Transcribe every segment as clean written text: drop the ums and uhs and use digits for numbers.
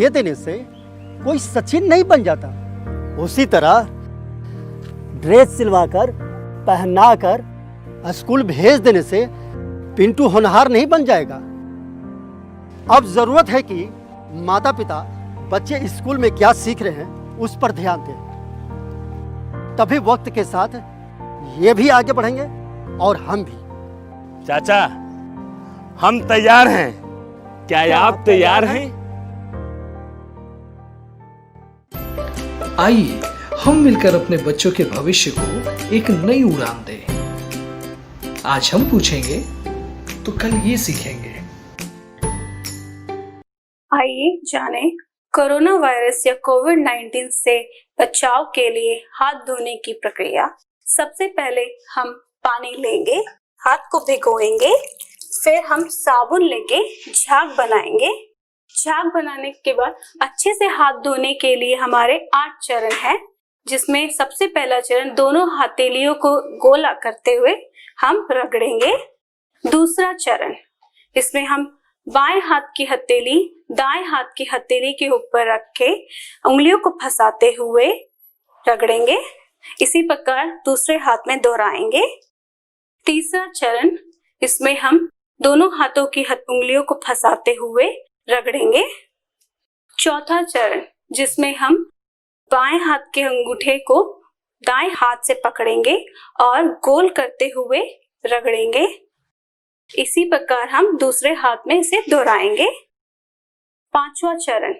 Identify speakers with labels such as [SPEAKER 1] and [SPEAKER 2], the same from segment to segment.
[SPEAKER 1] ये देने से कोई सचिन नहीं बन जाता। उसी तरह ड्रेस सिलवाकर पहनाकर स्कूल भेज देने से पिंटू होनहार नहीं बन जाएगा। अब जरूरत है कि माता पिता बच्चे स्कूल में क्या सीख रहे हैं उस पर ध्यान दें, तभी वक्त के साथ ये भी आगे बढ़ेंगे और हम भी।
[SPEAKER 2] चाचा, हम तैयार हैं। क्या आप तैयार हैं?
[SPEAKER 3] आइए हम मिलकर अपने बच्चों के भविष्य को एक नई उड़ान दें। आज हम पूछेंगे तो कल ये सीखेंगे।
[SPEAKER 4] आइए जाने कोरोना वायरस या कोविड-19 से बचाव के लिए हाथ धोने की प्रक्रिया। सबसे पहले हम पानी लेंगे, हाथ को भिगोएंगे, फिर हम साबुन लेके झाग बनाएंगे। झाग बनाने के बाद अच्छे से हाथ धोने के लिए हमारे 8 चरण हैं, जिसमें सबसे पहला चरण दोनों हथेलियों को गोला करते हुए हम रगड़ेंगे। दूसरा चरण, इसमें हम बाएं हाथ की हथेली दाएं हाथ की हथेली के ऊपर रख के उंगलियों को फंसाते हुए रगड़ेंगे। इसी प्रकार दूसरे हाथ में दोहराएंगे। तीसरा चरण, इसमें हम दोनों हाथों की उंगलियों को फंसाते हुए रगड़ेंगे। चौथा चरण, जिसमें हम बाएं हाथ के अंगूठे को दाएं हाथ से पकड़ेंगे और गोल करते हुए रगड़ेंगे। इसी प्रकार हम दूसरे हाथ में इसे दोहराएंगे। पांचवा चरण,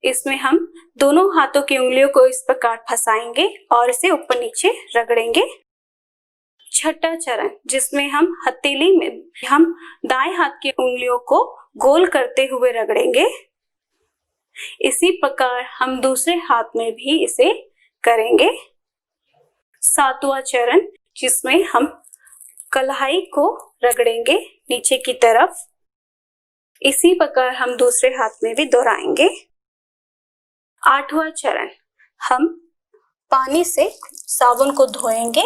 [SPEAKER 4] इसमें हम दोनों हाथों की उंगलियों को इस प्रकार फंसाएंगे और इसे ऊपर नीचे रगड़ेंगे। छठा चरण, जिसमें हम हथेली में हम दाएं हाथ की उंगलियों को गोल करते हुए रगड़ेंगे। इसी प्रकार हम दूसरे हाथ में भी इसे करेंगे। सातवां चरण, जिसमें हम कलाई को रगड़ेंगे नीचे की तरफ। इसी प्रकार हम दूसरे हाथ में भी दोहराएंगे। आठवां चरण, हम पानी से साबुन को धोएंगे।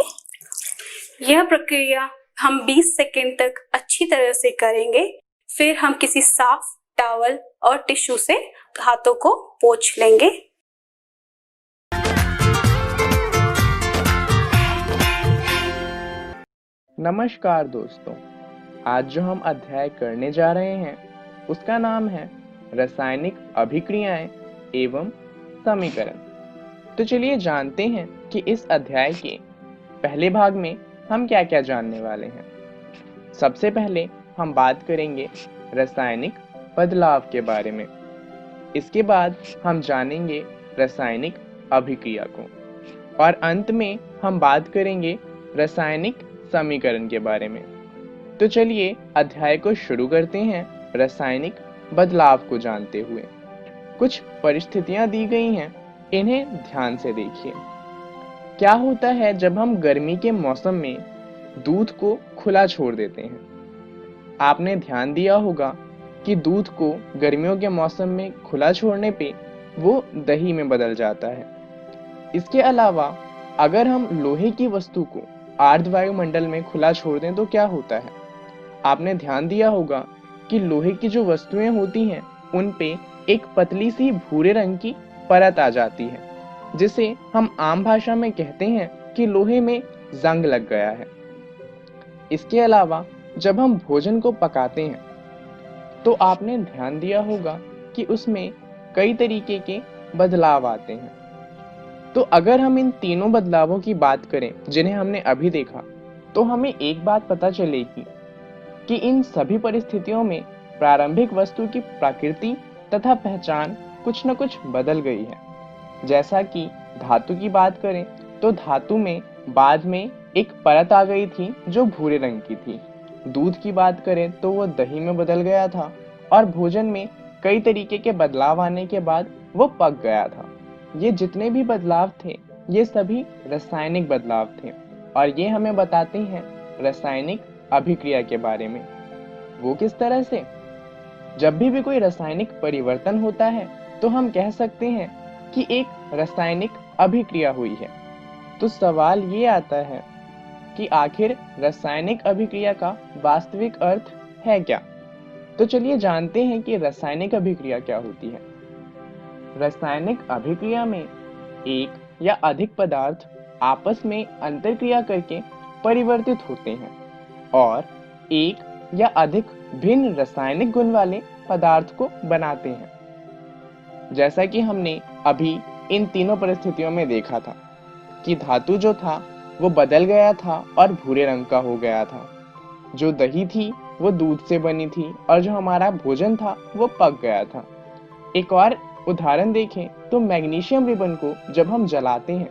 [SPEAKER 4] यह प्रक्रिया हम 20 सेकेंड तक अच्छी तरह से करेंगे। फिर हम किसी साफ टॉवल और टिश्यू से हाथों को पोंछ लेंगे।
[SPEAKER 5] नमस्कार दोस्तों, आज जो हम अध्याय करने जा रहे हैं उसका नाम है रासायनिक अभिक्रियाएं एवं समीकरण। तो चलिए जानते हैं कि इस अध्याय के पहले भाग में हम क्या क्या जानने वाले हैं। सबसे पहले हम बात करेंगे रासायनिक बदलाव के बारे में। इसके बाद हम जानेंगे रासायनिक अभिक्रिया को और अंत में हम बात करेंगे रासायनिक समीकरण के बारे में। तो चलिए अध्याय को शुरू करते हैं रासायनिक बदलाव को जानते हुए। कुछ परिस्थितियां दी गई हैं, इन्हें ध्यान से देखिए। क्या होता है जब हम गर्मी के मौसम में दूध को खुला छोड़ देते हैं? आपने ध्यान दिया होगा कि दूध को गर्मियों के मौसम में खुला छोड़ने पे वो दही में बदल जाता है। इसके अलावा अगर हम लोहे की वस्तु को आर्द्र वायुमंडल में खुला छोड़ दें तो क्या होता है? आपने ध्यान दिया होगा कि लोहे की जो वस्तुएं होती हैं उन पे एक पतली सी भूरे रंग की परत आ जाती है, जिसे हम आम भाषा में कहते हैं कि लोहे में जंग लग गया है। इसके अलावा जब हम भोजन को पकाते हैं तो आपने ध्यान दिया होगा कि उसमें कई तरीके के बदलाव आते हैं। तो अगर हम इन तीनों बदलावों की बात करें जिन्हें हमने अभी देखा, तो हमें एक बात पता चलेगी कि इन सभी परिस्थितियों में प्रारंभिक वस्तु की प्रकृति तथा पहचान कुछ न कुछ बदल गई है। जैसा कि धातु की बात करें तो धातु में बाद में एक परत आ गई थी जो भूरे रंग की थी। दूध की बात करें तो वो दही में बदल गया था और भोजन में कई तरीके के बदलाव आने के बाद वो पक गया था। ये जितने भी बदलाव थे ये सभी रासायनिक बदलाव थे और ये हमें बताते हैं रासायनिक अभिक्रिया के बारे में। वो किस तरह से? जब भी कोई रासायनिक परिवर्तन होता है तो हम कह सकते हैं कि एक रासायनिक अभिक्रिया हुई है। तो सवाल ये आता है कि आखिर रासायनिक अभिक्रिया का वास्तविक अर्थ है क्या? तो चलिए जानते हैं कि रासायनिक अभिक्रिया क्या होती है। रासायनिक अभिक्रिया में एक या अधिक पदार्थ आपस में अंतरक्रिया करके परिवर्तित होते हैं और एक या अधिक भिन्न रासायनिक गुण वाले पदार्थ को बनाते हैं। जैसा कि हमने अभी इन तीनों परिस्थितियों में देखा था कि धातु जो था वो बदल गया था और भूरे रंग का हो गया था, जो दही थी वो दूध से बनी थी और जो हमारा भोजन था वो पक गया था। एक और उदाहरण देखें तो मैग्नीशियम रिबन को जब हम जलाते हैं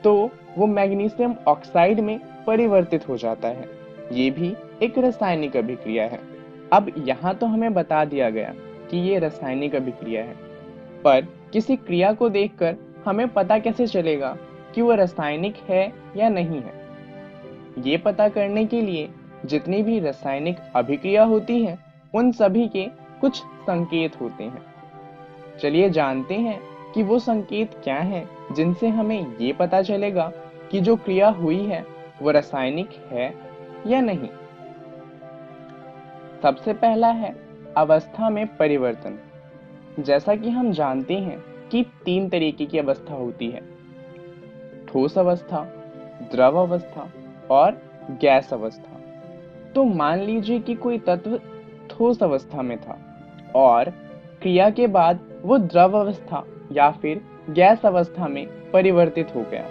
[SPEAKER 5] तो वो मैग्नीशियम ऑक्साइड में परिवर्तित हो जाता है। ये भी एक रासायनिक अभिक्रिया है। अब यहाँ तो हमें बता दिया गया कि ये रासायनिक अभिक्रिया है, पर किसी क्रिया को देखकर हमें पता कैसे चलेगा कि वो रासायनिक है या नहीं है? ये पता करने के लिए जितनी भी रासायनिक अभिक्रिया होती है उन सभी के कुछ संकेत होते हैं। चलिए जानते हैं कि वो संकेत क्या हैं जिनसे हमें ये पता चलेगा कि जो क्रिया हुई है वो रासायनिक है या नहीं। सबसे पहला है अवस्था में परिवर्तन। जैसा कि हम जानते हैं कि 3 तरीके की अवस्था होती है, ठोस अवस्था, द्रव अवस्था और गैस अवस्था। तो मान लीजिए कि कोई तत्व ठोस अवस्था में था और क्रिया के बाद वो द्रव अवस्था या फिर गैस अवस्था में परिवर्तित हो गया,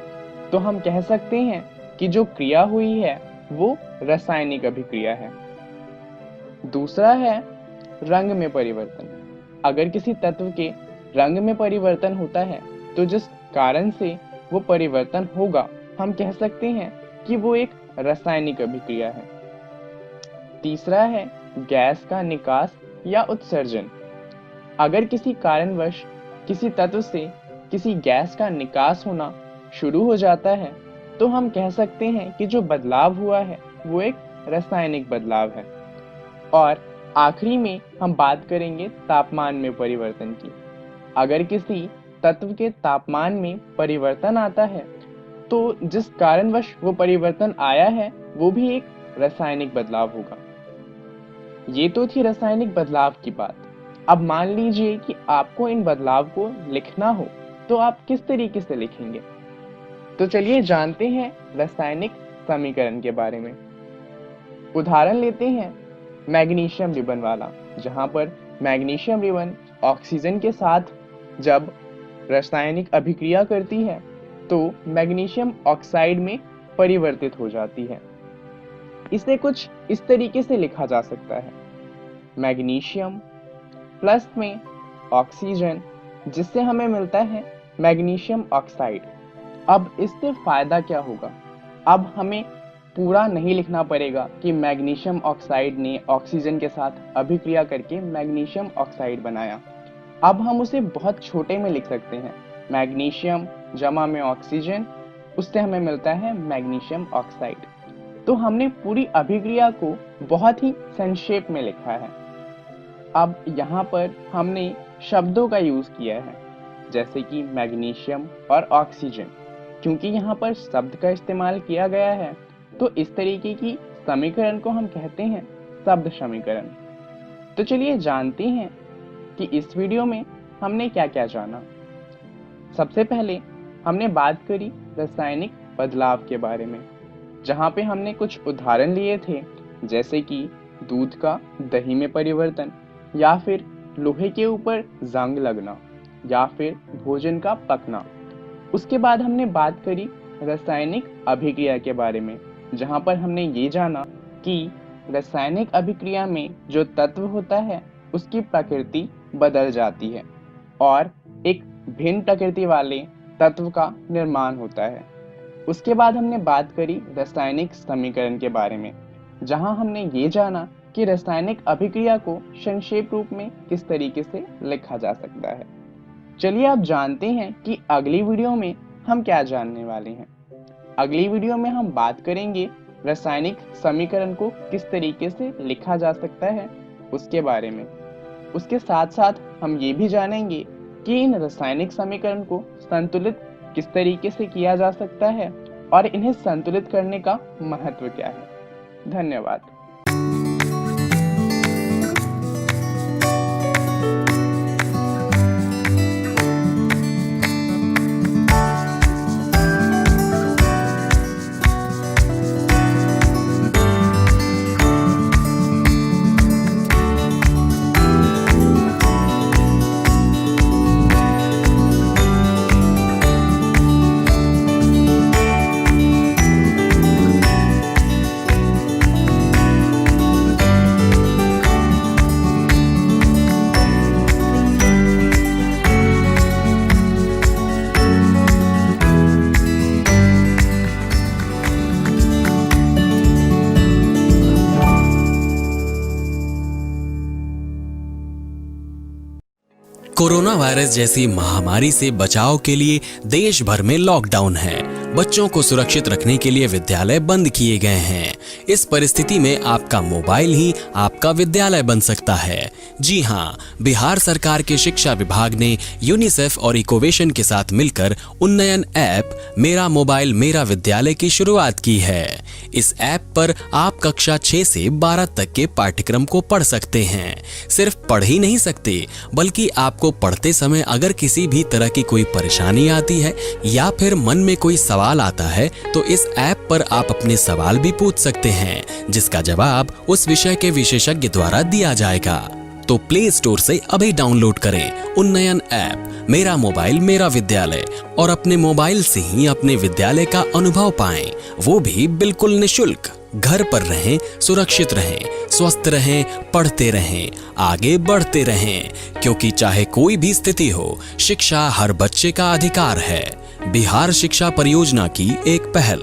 [SPEAKER 5] तो हम कह सकते हैं कि जो क्रिया हुई है वो रासायनिक अभिक्रिया है। दूसरा है रंग में परिवर्तन। अगर किसी तत्व के रंग में परिवर्तन होता है तो जिस कारण से वो परिवर्तन होगा हम कह सकते हैं कि वो एक रासायनिक अभिक्रिया है। तीसरा है गैस का निकास या उत्सर्जन। अगर किसी कारणवश किसी तत्व से किसी गैस का निकास होना शुरू हो जाता है तो हम कह सकते हैं कि जो बदलाव हुआ है वो एक रासायनिक बदलाव है। और आखिरी में हम बात करेंगे तापमान में परिवर्तन की। अगर किसी तत्व के तापमान में परिवर्तन आता है तो जिस कारणवश वो परिवर्तन आया है वो भी एक रासायनिक बदलाव होगा। ये तो थी रासायनिक बदलाव की बात। अब मान लीजिए कि आपको इन बदलाव को लिखना हो तो आप किस तरीके से लिखेंगे? तो चलिए जानते हैं रासायनिक समीकरण के बारे में। उदाहरण लेते हैं मैग्नीशियम रिबन वाला, जहां पर मैग्नीशियम रिबन ऑक्सीजन के साथ जब रासायनिक अभिक्रिया करती है तो मैग्नीशियम ऑक्साइड में परिवर्तित हो जाती है। इसे कुछ इस तरीके से लिखा जा सकता है, मैग्नीशियम प्लस में ऑक्सीजन, जिससे हमें मिलता है मैग्नीशियम ऑक्साइड। अब इससे फायदा क्या होगा? अब हमें पूरा नहीं लिखना पड़ेगा कि मैग्नीशियम ऑक्साइड ने ऑक्सीजन के साथ अभिक्रिया करके मैग्नीशियम ऑक्साइड बनाया। अब हम उसे बहुत छोटे में लिख सकते हैं, मैग्नीशियम जमा में ऑक्सीजन, उससे हमें मिलता है मैग्नीशियम ऑक्साइड। तो हमने पूरी अभिक्रिया को बहुत ही संक्षेप में लिखा है। अब यहाँ पर हमने शब्दों का यूज किया है, जैसे कि मैग्नीशियम और ऑक्सीजन। क्योंकि यहाँ पर शब्द का इस्तेमाल किया गया है तो इस तरीके की समीकरण को हम कहते हैं शब्द समीकरण। तो चलिए जानते हैं कि इस वीडियो में हमने क्या क्या जाना। सबसे पहले हमने बात करी रासायनिक बदलाव के बारे में, जहाँ पे हमने कुछ उदाहरण लिए थे, जैसे कि दूध का दही में परिवर्तन, या फिर लोहे के ऊपर जंग लगना, या फिर भोजन का पकना। उसके बाद हमने बात करी रासायनिक अभिक्रिया के बारे में, जहाँ पर हमने ये जाना कि रासायनिक अभिक्रिया में जो तत्व होता है उसकी प्रकृति बदल जाती है और एक भिन्न प्रकृति वाले तत्व का निर्माण होता है। उसके बाद हमने बात करी रासायनिक समीकरण के बारे में, जहां हमने ये जाना कि रासायनिक अभिक्रिया को संक्षेप रूप में किस तरीके से लिखा जा सकता है। चलिए अब जानते हैं कि अगली वीडियो में हम क्या जानने वाले हैं। अगली वीडियो में हम बात करेंगे रासायनिक समीकरण को किस तरीके से लिखा जा सकता है उसके बारे में। उसके साथ साथ हम ये भी जानेंगे कि इन रासायनिक समीकरण को संतुलित किस तरीके से किया जा सकता है और इन्हें संतुलित करने का महत्व क्या है। धन्यवाद।
[SPEAKER 6] कोरोना वायरस जैसी महामारी से बचाव के लिए देश भर में लॉकडाउन है। बच्चों को सुरक्षित रखने के लिए विद्यालय बंद किए गए हैं। इस परिस्थिति में आपका मोबाइल ही आपका विद्यालय बन सकता है। जी हाँ, बिहार सरकार के शिक्षा विभाग ने यूनिसेफ और इकोवेशन के साथ मिलकर उन्नयन ऐप मेरा मोबाइल मेरा विद्यालय की शुरुआत की है। इस ऐप पर आप कक्षा 6 से 12 तक के पाठ्यक्रम को पढ़ सकते हैं। सिर्फ पढ़ ही नहीं सकते, बल्कि आपको पढ़ते समय अगर किसी भी तरह की कोई परेशानी आती है या फिर मन में कोई सवाल आता है तो इस ऐप पर आप अपने सवाल भी पूछ सकते हैं, जिसका जवाब उस विषय के विशेषज्ञ द्वारा दिया जाएगा। तो प्ले स्टोर से अभी डाउनलोड करें उन्नयन ऐप मेरा मोबाइल मेरा विद्यालय और अपने मोबाइल से ही अपने विद्यालय का अनुभव पाएं, वो भी बिल्कुल निशुल्क। घर पर रहें, सुरक्षित रहें, स्वस्थ रहें, पढ़ते रहें, आगे बढ़ते रहें, क्योंकि चाहे कोई भी स्थिति हो, शिक्षा हर बच्चे का अधिकार है। बिहार शिक्षा परियोजना की एक पहल।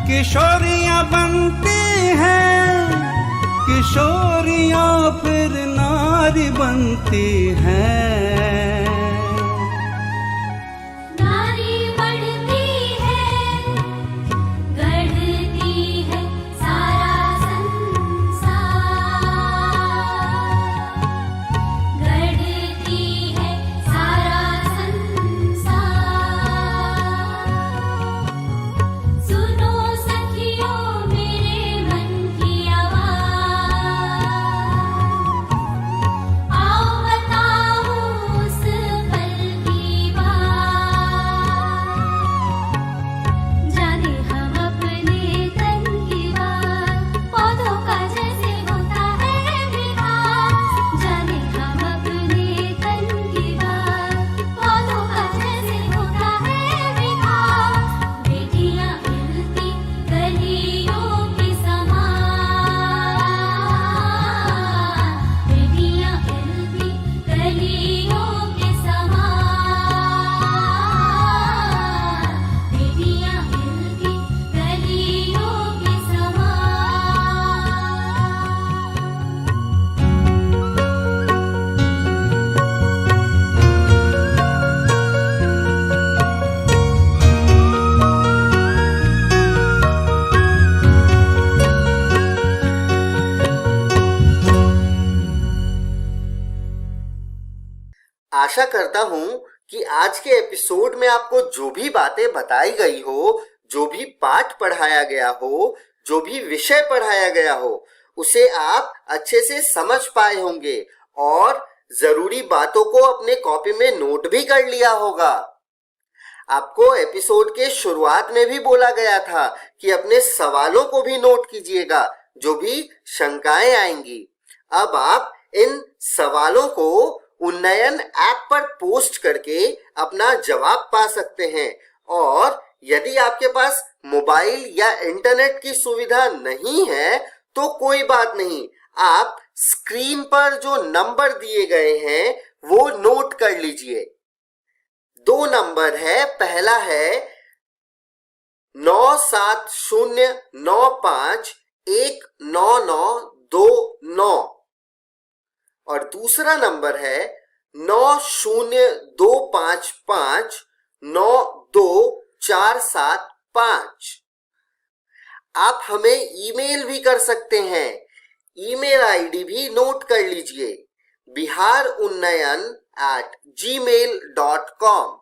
[SPEAKER 7] किशोरियां बनती हैं, किशोरियां फिर नारी बनती हैं।
[SPEAKER 8] नारी बढ़ती है, गढ़ती है सारा संसार, गढ़ती है सारा संसार। सुनो सखियों मेरे मन की आवाज़, आओ बताऊं
[SPEAKER 1] आशा करता हूं कि आज के एपिसोड में आपको जो भी बातें बताई गई हो, जो भी पाठ पढ़ाया गया हो, जो भी विषय पढ़ाया गया हो, उसे आप अच्छे से समझ पाए होंगे और जरूरी बातों को अपने कॉपी में नोट भी कर लिया होगा। आपको एपिसोड के शुरुआत में भी बोला गया था कि अपने सवालों को भी नोट कीजिएगा, जो भी शंकाएं आएंगी। अब आप इन सवालों को उन्नयन ऐप पर पोस्ट करके अपना जवाब पा सकते हैं और यदि आपके पास मोबाइल या इंटरनेट की सुविधा नहीं है तो कोई बात नहीं, आप स्क्रीन पर जो नंबर दिए गए हैं वो नोट कर लीजिए। 2 नंबर है, पहला है 9709519929 और दूसरा नंबर है 9025592475। आप हमें ईमेल भी कर सकते हैं, ईमेल आईडी भी नोट कर लीजिए, biharunnayan@gmail.com,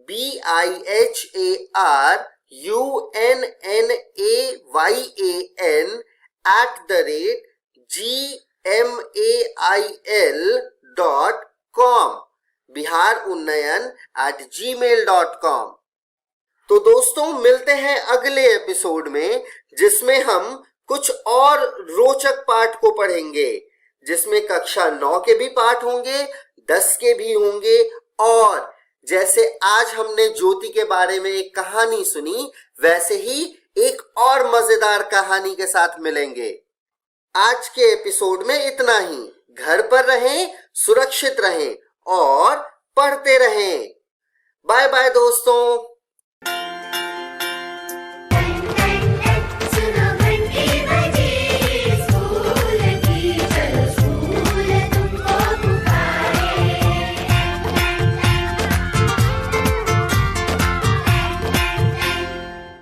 [SPEAKER 1] biharunnayan@gmail.com, biharunnayan@gmail.com। तो दोस्तों मिलते हैं अगले एपिसोड में, जिसमें हम कुछ और रोचक पाठ को पढ़ेंगे, जिसमें कक्षा 9 के भी पाठ होंगे, 10 के भी होंगे और जैसे आज हमने ज्योति के बारे में एक कहानी सुनी, वैसे ही एक और मजेदार कहानी के साथ मिलेंगे। आज के एपिसोड में इतना ही। घर पर रहें, सुरक्षित रहें और पढ़ते रहें। बाय बाय दोस्तों।